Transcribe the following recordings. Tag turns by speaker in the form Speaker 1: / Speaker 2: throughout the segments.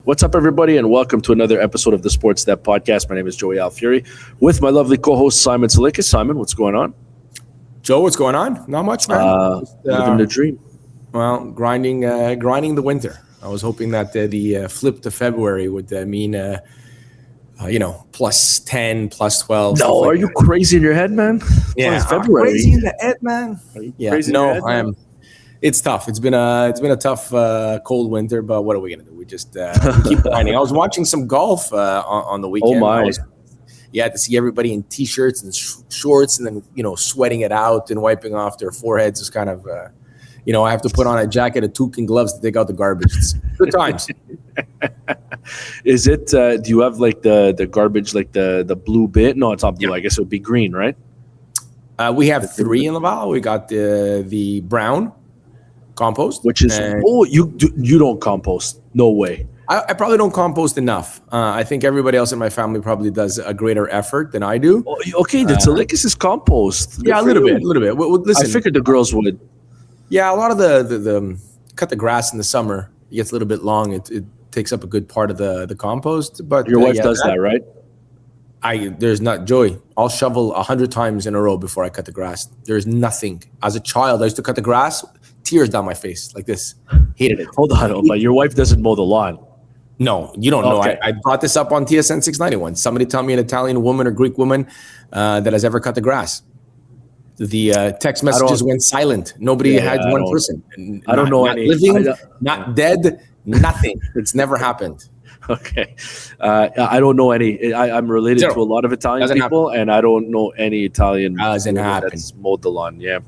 Speaker 1: What's up, everybody, and welcome to another episode of the Sports Dép Podcast. My name is Joey Alfieri with my lovely co-host Simon Tsalikis. Simon, what's going on?
Speaker 2: Joe, what's going on? Not much, man.
Speaker 1: Living the dream.
Speaker 2: Well, grinding the winter. I was hoping that the flip to February would mean, plus 10, plus 12.
Speaker 1: No, are you crazy in your head, man?
Speaker 2: Yeah,
Speaker 1: February.
Speaker 2: Crazy in the head, man.
Speaker 1: Crazy in your head,
Speaker 2: I am. It's tough. It's been a tough cold winter, but what are we gonna do? We just keep grinding. I was watching some golf on the weekend.
Speaker 1: Oh my!
Speaker 2: To see everybody in t-shirts and shorts, and then sweating it out and wiping off their foreheads is kind of I have to put on a jacket, a toque, and gloves to take out the garbage. It's good times.
Speaker 1: Is it? Do you have like the garbage, like the blue bit? No, it's not blue.
Speaker 2: Yeah.
Speaker 1: I guess it would be green, right?
Speaker 2: We have three in Laval. We got the brown compost,
Speaker 1: Which is you don't compost? No way.
Speaker 2: I probably don't compost enough. I think everybody else in my family probably does a greater effort than I do.
Speaker 1: Okay, the Tsalikis is compost.
Speaker 2: Yeah, a little bit. Well, listen,
Speaker 1: I figured the girls would.
Speaker 2: Yeah, a lot of the cut the grass in the summer. It gets a little bit long. It takes up a good part of the compost. But
Speaker 1: Your wife does that, right?
Speaker 2: There's not Joey. I'll shovel 100 times in a row before I cut the grass. There's nothing. As a child, I used to cut the grass, tears down my face like this. Hated it.
Speaker 1: Hold on, but your wife doesn't mow the lawn.
Speaker 2: No, you don't know. I brought this up on TSN 691. Somebody tell me an Italian woman or Greek woman that has ever cut the grass. The text messages went silent. Nobody had one person.
Speaker 1: I don't know any.
Speaker 2: Living, not dead, nothing. It's never happened.
Speaker 1: Okay. I don't know any. I'm related to a lot of Italian people, and I don't know any Italian that's mowed the lawn. Yeah.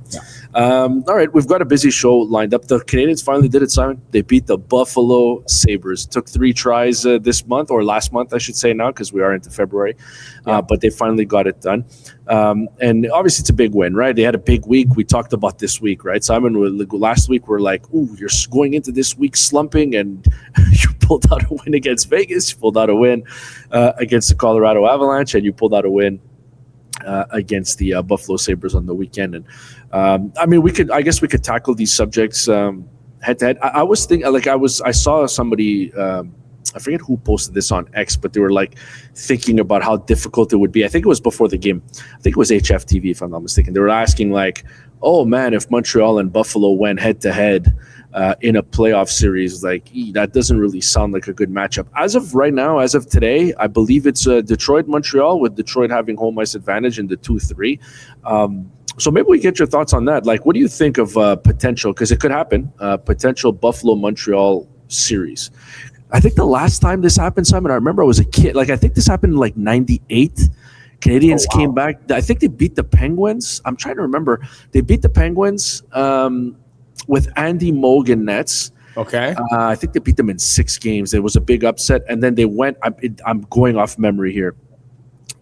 Speaker 1: All right. We've got a busy show lined up. The Canadiens finally did it, Simon. They beat the Buffalo Sabres. Took 3 tries this month, or last month, I should say now, because we are into February. But they finally got it done. And obviously, it's a big win, right? They had a big week. We talked about this week, right, Simon? Last week, we're like, ooh, you're going into this week slumping, and you pulled out a win against Vegas. You pulled out a win against the Colorado Avalanche, and you pulled out a win against the Buffalo Sabres on the weekend. And I guess we could tackle these subjects head to head. I was thinking, I saw somebody. I forget who posted this on X, but they were like thinking about how difficult it would be. I think it was before the game. I think it was HFTV, if I'm not mistaken. They were asking like, oh man, if Montreal and Buffalo went head to head in a playoff series, like that doesn't really sound like a good matchup. As of right now, as of today, I believe it's Detroit-Montreal, with Detroit having home ice advantage in the 2-3. So maybe we get your thoughts on that. Like, what do you think of potential, because it could happen, potential Buffalo-Montreal series? I think the last time this happened, Simon, I remember I was a kid. Like, I think this happened in like 98. Canadiens came back. I think they beat the Penguins. I'm trying to remember. They beat the Penguins with Andy Mogan nets.
Speaker 2: Okay.
Speaker 1: I think they beat them in 6 games. It was a big upset. And then they went, I'm going off memory here.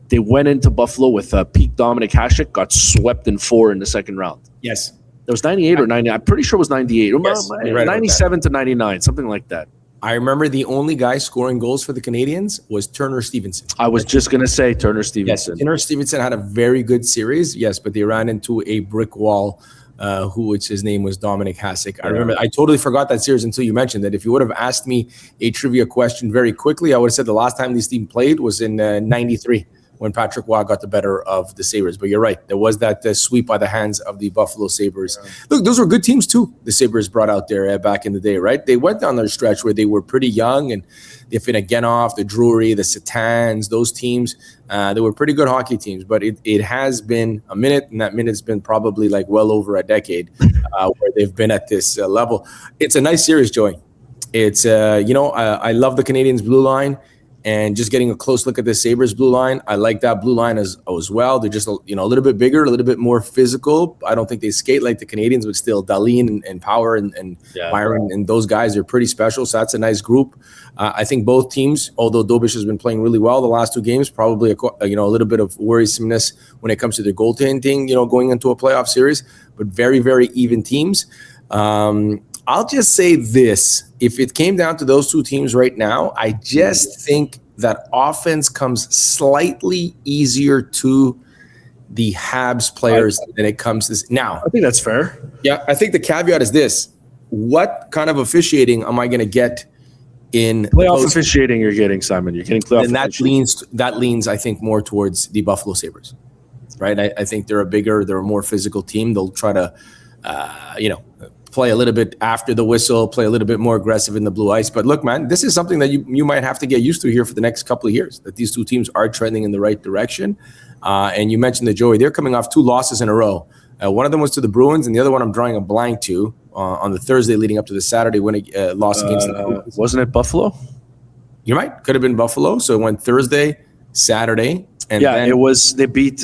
Speaker 1: They went into Buffalo with peak Dominic Hasek, got swept in 4 in the second round.
Speaker 2: Yes.
Speaker 1: It was 98 or 90. I'm pretty sure it was 98.
Speaker 2: Yes,
Speaker 1: 97 to 99, something like that.
Speaker 2: I remember the only guy scoring goals for the Canadiens was Turner Stevenson.
Speaker 1: I was just going to say Turner Stevenson.
Speaker 2: Yes, Turner Stevenson had a very good series, yes, but they ran into a brick wall, which his name was Dominic Hasek. I remember, I totally forgot that series until you mentioned it. If you would have asked me a trivia question very quickly, I would have said the last time this team played was in 93. When Patrick Waugh got the better of the Sabres. But you're right. There was that sweep by the hands of the Buffalo Sabres. Yeah. Look, those were good teams too, the Sabres brought out there back in the day, right? They went down their stretch where they were pretty young, and the Finneganoff, the Drury, the Satans, those teams, they were pretty good hockey teams. But it has been a minute, and that minute's been probably like well over a decade where they've been at this level. It's a nice series, Joey. It's, I love the Canadiens' blue line. And just getting a close look at the Sabres blue line, I like that blue line as well. They're just a little bit bigger, a little bit more physical. I don't think they skate like the Canadiens, but still Dahlin and Power and Byron and those guys are pretty special. So that's a nice group. I think both teams, although Dobish has been playing really well the last 2 games, probably a little bit of worrisomeness when it comes to their goaltending, going into a playoff series, but very, very even teams. I'll just say this. If it came down to those 2 teams right now, I just think that offense comes slightly easier to the Habs players than it comes to this. Now,
Speaker 1: I think that's fair.
Speaker 2: Yeah, I think the caveat is this. What kind of officiating am I going to get in
Speaker 1: playoff officiating you're getting, Simon. You're getting playoff.
Speaker 2: And that leans, I think, more towards the Buffalo Sabres, right? I think they're a more physical team. They'll try to, play a little bit after the whistle, play a little bit more aggressive in the blue ice. But look, man, this is something that you might have to get used to here for the next couple of years, that these two teams are trending in the right direction. And you mentioned that, Joey, they're coming off 2 losses in a row. One of them was to the Bruins, and the other one I'm drawing a blank to on the Thursday leading up to the Saturday loss against the Bruins.
Speaker 1: Wasn't it Buffalo?
Speaker 2: You're right. Could have been Buffalo. So it went Thursday, Saturday. And
Speaker 1: it was. They beat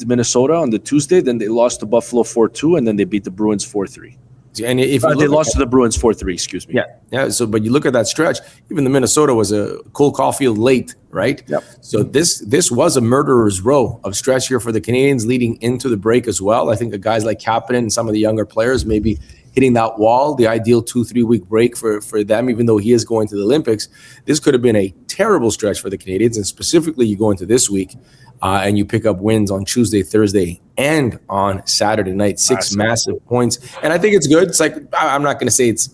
Speaker 1: Minnesota on the Tuesday, then they lost to Buffalo 4-2, and then they beat the Bruins 4-3.
Speaker 2: And if
Speaker 1: they lost to the Bruins 4-3, excuse me.
Speaker 2: Yeah. So, but you look at that stretch. Even the Minnesota was a Caufield late, right?
Speaker 1: Yep.
Speaker 2: So this was a murderer's row of stretch here for the Canadiens leading into the break as well. I think the guys like Kapanen and some of the younger players maybe hitting that wall, the ideal 2-3 week break for them, even though he is going to the Olympics. This could have been a terrible stretch for the Canadiens, and specifically you go into this week and you pick up wins on Tuesday, Thursday, and on Saturday night, 6 massive points. And I think it's good. It's like, I'm not going to say it's,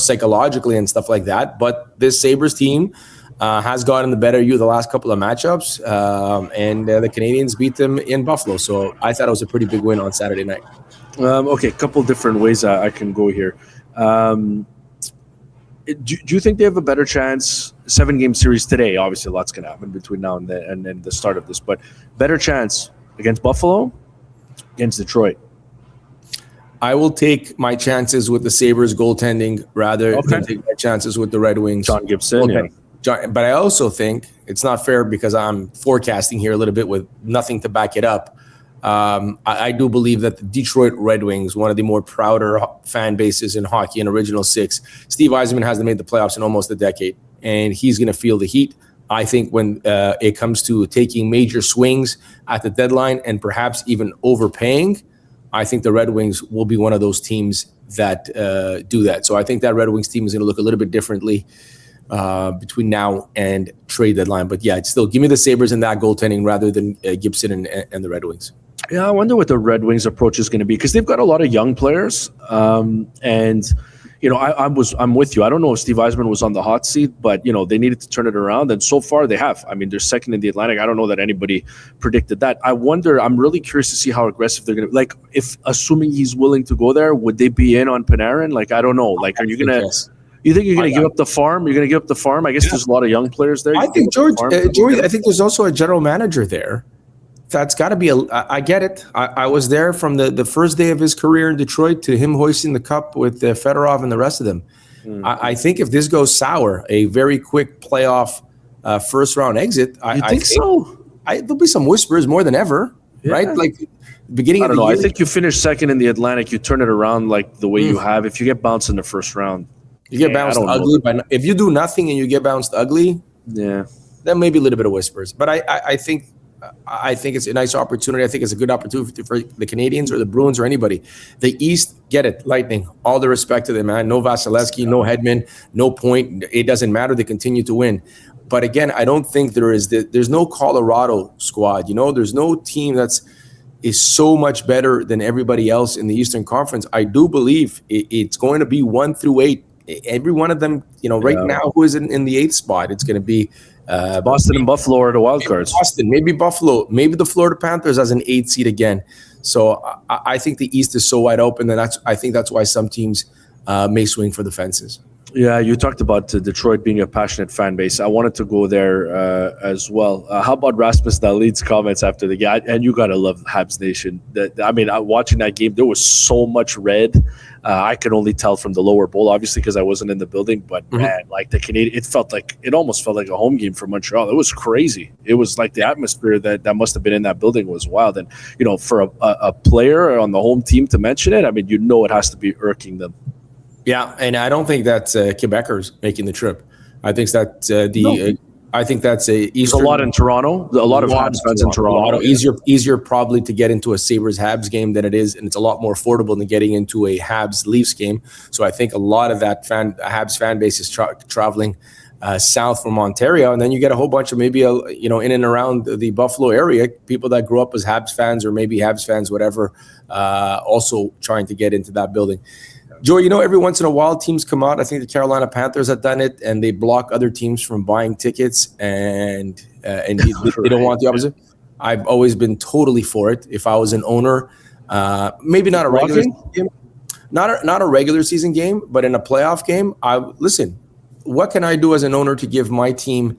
Speaker 2: psychologically and stuff like that, but this Sabres team has gotten the better of you the last couple of matchups, and the Canadiens beat them in Buffalo. So I thought it was a pretty big win on Saturday night.
Speaker 1: Okay, a couple different ways I can go here. Do you think they have a better chance? 7-game series today. Obviously, a lot's going to happen between now and the start of this, but better chance against Buffalo, against Detroit.
Speaker 2: I will take my chances with the Sabres goaltending rather than take my chances with the Red Wings.
Speaker 1: John Gibson,
Speaker 2: But I also think it's not fair because I'm forecasting here a little bit with nothing to back it up. I do believe that the Detroit Red Wings, one of the more prouder fan bases in hockey, an original 6. Steve Yzerman hasn't made the playoffs in almost a decade, and he's going to feel the heat. I think when it comes to taking major swings at the deadline and perhaps even overpaying, I think the Red Wings will be one of those teams that do that. So I think that Red Wings team is going to look a little bit differently between now and trade deadline. But yeah, still give me the Sabres in that goaltending rather than Gibson and the Red Wings.
Speaker 1: Yeah, I wonder what the Red Wings approach is going to be because they've got a lot of young players. And I'm with you. I don't know if Steve Yzerman was on the hot seat, but they needed to turn it around, and so far they have. I mean, they're second in the Atlantic. I don't know that anybody predicted that. I'm really curious to see how aggressive they're going to be. Like, if assuming he's willing to go there, would they be in on Panarin? Like, I don't know. Like, are you going to? Yes. You think you're going to give up the farm? You're going to give up the farm? I guess there's a lot of young players there.
Speaker 2: I think Joey, I think there's also a general manager there. That's got to be I get it. I was there from the first day of his career in Detroit to him hoisting the cup with Fedorov and the rest of them. Mm-hmm. I think if this goes sour, a very quick playoff first round exit. I think so. There'll be some whispers more than ever, right? Like beginning. I don't know.
Speaker 1: I think you finish second in the Atlantic. You turn it around like the way you have. If you get bounced in the first round,
Speaker 2: you get bounced ugly. But if you do nothing and you get bounced ugly, then maybe a little bit of whispers. But I think it's a nice opportunity. I think it's a good opportunity for the Canadiens or the Bruins or anybody. The East, get it, Lightning. All the respect to them, man. No Vasilevsky, no Hedman, no point. It doesn't matter. They continue to win. But again, I don't think there's no Colorado squad. There's no team is so much better than everybody else in the Eastern Conference. I do believe it's going to be 1 through 8. Every one of them, right now, who is in the 8th spot, it's going to be
Speaker 1: Boston and Buffalo are the wild cards.
Speaker 2: Boston, maybe Buffalo, maybe the Florida Panthers as an 8th seed again. So I think the East is so wide open, and I think that's why some teams may swing for the fences.
Speaker 1: Yeah, you talked about Detroit being a passionate fan base. I wanted to go there as well. How about Rasmus Dahlin's comments after the game? And you got to love Habs Nation. Watching that game, there was so much red. I could only tell from the lower bowl, obviously, because I wasn't in the building. But, man, like the Canadian, it almost felt like a home game for Montreal. It was crazy. It was like the atmosphere that must have been in that building was wild. And, for a player on the home team to mention it, it has to be irking them.
Speaker 2: Yeah, and I don't think that's Quebecers making the trip. I think that's I think that's a Eastern.
Speaker 1: There's a lot in Toronto. A lot of Habs fans in Toronto.
Speaker 2: Easier probably to get into a Sabres-Habs game than it is, and it's a lot more affordable than getting into a Habs-Leafs game. So I think a lot of that Habs fan base is traveling south from Ontario, and then you get a whole bunch of maybe in and around the Buffalo area, people that grew up as Habs fans or maybe Habs fans, whatever, also trying to get into that building. Joey, every once in a while teams come out. I think the Carolina Panthers have done it, and they block other teams from buying tickets, and they don't want the opposite. I've always been totally for it. If I was an owner, maybe not a regular game, not a regular season game, but in a playoff game, listen. What can I do as an owner to give my team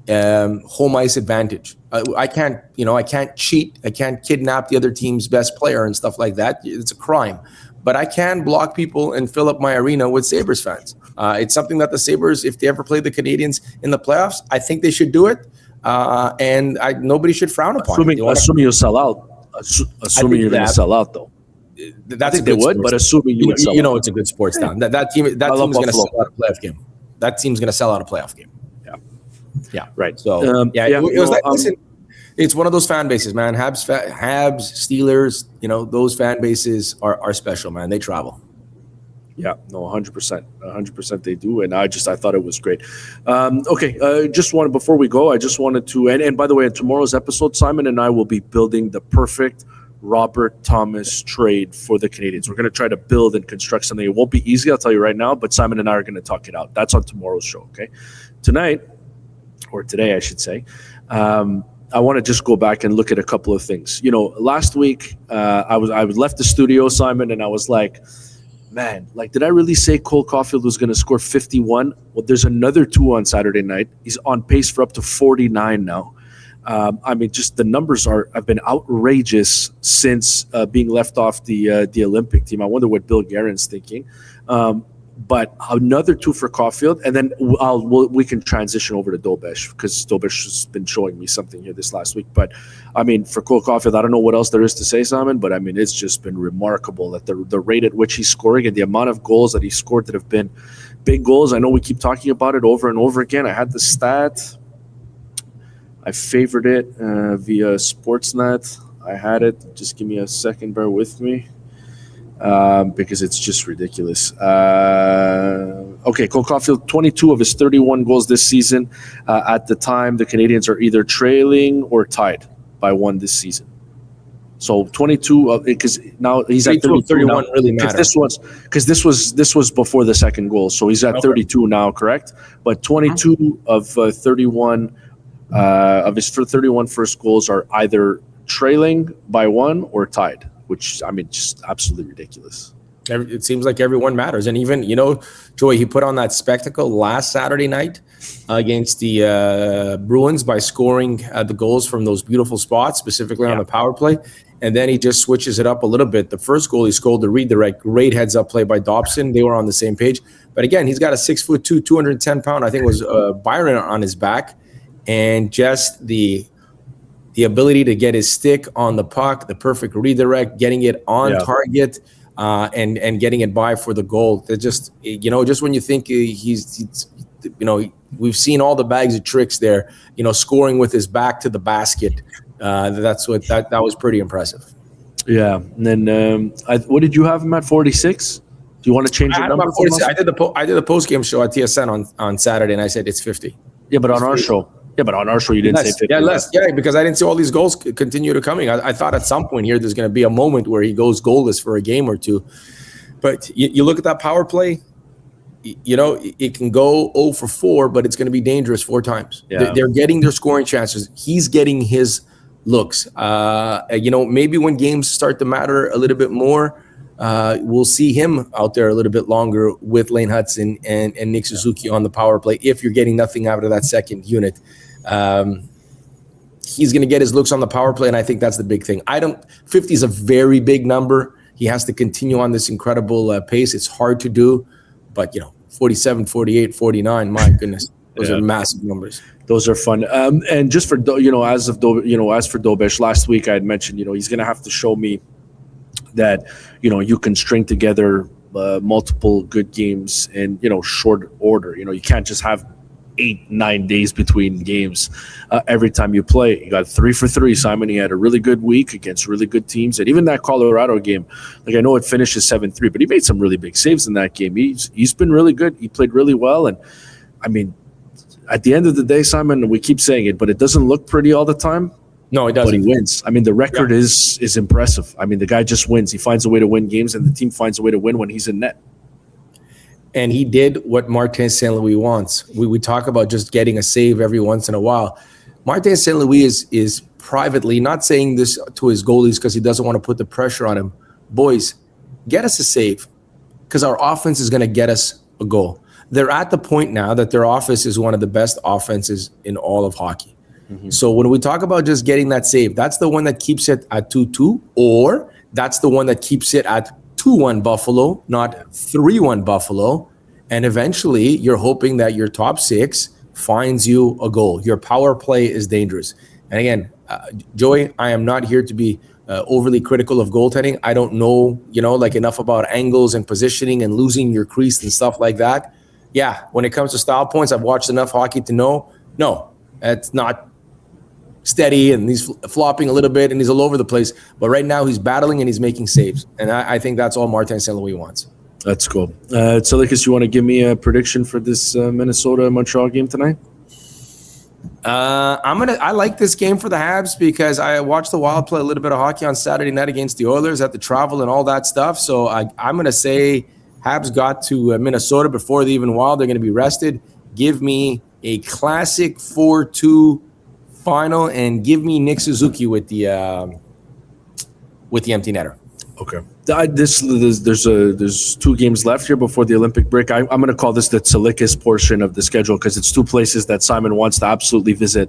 Speaker 2: home ice advantage? I can't cheat. I can't kidnap the other team's best player and stuff like that. It's a crime. But I can block people and fill up my arena with Sabres fans. It's something that the Sabres, if they ever play the Canadiens in the playoffs, I think they should do it. And nobody should frown upon it.
Speaker 1: Assuming you sell out. Assuming you're going to sell out, though.
Speaker 2: That's they would,
Speaker 1: but assuming you would sell out.
Speaker 2: It's a good sports town. That team is going to sell out a playoff game. That team's going to sell out a playoff game. Yeah. Right. So, it was listen, it's one of those fan bases, man. Habs, Steelers, those fan bases are special, man. They travel.
Speaker 1: Yeah, no, 100%. 100% they do. And I thought it was great. Before we go, I just wanted to, and by the way, in tomorrow's episode, Simon and I will be building the perfect Robert Thomas trade for the Canadiens. We're going to try to build and construct something. It won't be easy, I'll tell you right now, but Simon and I are going to talk it out. That's on tomorrow's show, okay? Today, I should say, I want to just go back and look at a couple of things. Last week, I left the studio, Simon, and I was like, man, did I really say Cole Caufield was going to score 51? Well, there's another 2 on Saturday night. He's on pace for up to 49 now. Just the numbers have been outrageous since being left off the Olympic team. I wonder what Bill Guerin's thinking. But another 2 for Caufield, and then we can transition over to Dobesh because Dobesh has been showing me something here this last week. But for Cole Caufield, I don't know what else there is to say, Simon. But it's just been remarkable that the rate at which he's scoring and the amount of goals that he scored that have been big goals. I know we keep talking about it over and over again. I had the stat. I favored it via Sportsnet. I had it. Just give me a second. Bear with me. Because it's just ridiculous. Cole Caufield, 22 of his 31 goals this season. At the time, the Canadiens are either trailing or tied by 1 this season. So 22, because now he's at 32 now.
Speaker 2: Really matters.
Speaker 1: Because this was before the second goal, so he's at 32 now, correct? But 22 of 31 of his 31 first goals are either trailing by 1 or tied. Which, just absolutely ridiculous.
Speaker 2: It seems like everyone matters. And even, Joey, he put on that spectacle last Saturday night against the Bruins by scoring the goals from those beautiful spots, specifically on the power play. And then he just switches it up a little bit. The first goal he scored, the redirect, great heads-up play by Dobson. They were on the same page. But again, he's got a 6'2", 210-pound, I think it was Byron on his back. And just the ability to get his stick on the puck, the perfect redirect, getting it on target, and getting it by for the goal. They're just, just when you think he's we've seen all the bags of tricks there, scoring with his back to the basket. That was pretty impressive.
Speaker 1: Yeah. And then what did you have him at, 46? Do you want to change your number?
Speaker 2: I did the post-game show at TSN on Saturday, and I said it's 50.
Speaker 1: Yeah, but on our show. Yeah, but on our show, you didn't say 50.
Speaker 2: Yeah, less. Yeah, because I didn't see all these goals continue to coming. I thought at some point here, there's going to be a moment where he goes goalless for a game or two. But you look at that power play, it can go 0 for 4, but it's going to be dangerous 4 times. Yeah. They're getting their scoring chances. He's getting his looks. Maybe when games start to matter a little bit more, we'll see him out there a little bit longer with Lane Hudson and Nick Suzuki on the power play if you're getting nothing out of that second unit. He's going to get his looks on the power play, and I think that's the big thing. 50 is a very big number. He has to continue on this incredible pace. It's hard to do, but 47, 48, 49, my goodness, those are massive numbers.
Speaker 1: Those are fun. And just for as for Dobesh, last week I had mentioned he's going to have to show me that you can string together multiple good games in short order. You can't just have 8-9 days between games every time you play. You got 3 for 3, Simon. He had a really good week against really good teams, and even that Colorado game, I know it finishes 7-3, but he made some really big saves in that game. He's been really good. He played really well, and at the end of the day, Simon, we keep saying it, but it doesn't look pretty all the time.
Speaker 2: No, it doesn't.
Speaker 1: But he wins. The record is impressive. The guy just wins. He finds a way to win games, and the team finds a way to win when he's in net.
Speaker 2: And he did what Martin St. Louis wants. We talk about just getting a save every once in a while. Martin St. Louis is privately not saying this to his goalies because he doesn't want to put the pressure on him. Boys, get us a save because our offense is going to get us a goal. They're at the point now that their offense is one of the best offenses in all of hockey. Mm-hmm. So when we talk about just getting that save, that's the one that keeps it at 2-2, or that's the one that keeps it at 2-1 Buffalo, not 3-1 Buffalo. And eventually you're hoping that your top six finds you a goal. Your power play is dangerous. And again, Joey, I am not here to be overly critical of goaltending. I don't know, enough about angles and positioning and losing your crease and stuff like that. Yeah, when it comes to style points, I've watched enough hockey to know, no, it's not steady and he's flopping a little bit and he's all over the place. But right now he's battling and he's making saves. And I think that's all Martin St. Louis wants.
Speaker 1: That's cool. Tsalikis, you want to give me a prediction for this Minnesota-Montreal game tonight?
Speaker 2: I like this game for the Habs because I watched the Wild play a little bit of hockey on Saturday night against the Oilers at the Travel and all that stuff. So I'm going to say Habs got to Minnesota before the even Wild. They're going to be rested. Give me a classic 4-2 final and give me Nick Suzuki with the empty netter.
Speaker 1: Okay. There's 2 games left here before the Olympic break. I'm going to call this the Tsalikis portion of the schedule because it's 2 places that Simon wants to absolutely visit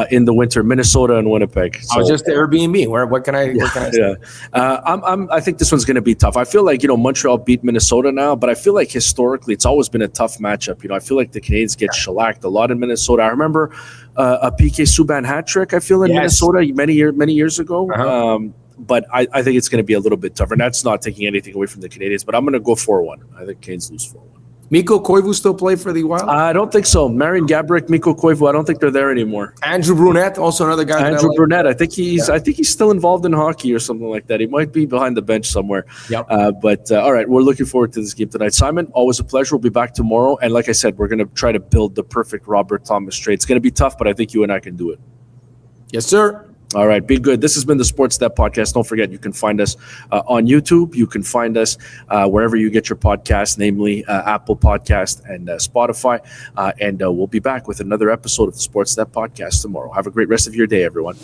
Speaker 1: in the winter: Minnesota and Winnipeg.
Speaker 2: So, I was just the Airbnb. What can I say?
Speaker 1: I think this one's going to be tough. I feel like Montreal beat Minnesota now, but I feel like historically it's always been a tough matchup. I feel like the Canadiens get shellacked a lot in Minnesota. I remember a PK Subban hat trick. I feel in Minnesota many years ago. Uh-huh. But I think it's going to be a little bit tougher. And that's not taking anything away from the Canadiens, but I'm going to go 4-1. I think Canes lose 4-1.
Speaker 2: Mikko Koivu still play for the Wild?
Speaker 1: I don't think so. Marian Gaborik, Mikko Koivu, I don't think they're there anymore.
Speaker 2: Andrew Brunette, also another guy.
Speaker 1: Andrew Brunette, I think he's still involved in hockey or something like that. He might be behind the bench somewhere.
Speaker 2: Yep.
Speaker 1: But all right, we're looking forward to this game tonight. Simon, always a pleasure. We'll be back tomorrow. And like I said, we're going to try to build the perfect Robert Thomas trade. It's going to be tough, but I think you and I can do it.
Speaker 2: Yes, sir.
Speaker 1: All right, be good. This has been the Sports Dép Podcast. Don't forget, you can find us on YouTube. You can find us wherever you get your podcasts, namely Apple Podcast and Spotify. And we'll be back with another episode of the Sports Dép Podcast tomorrow. Have a great rest of your day, everyone.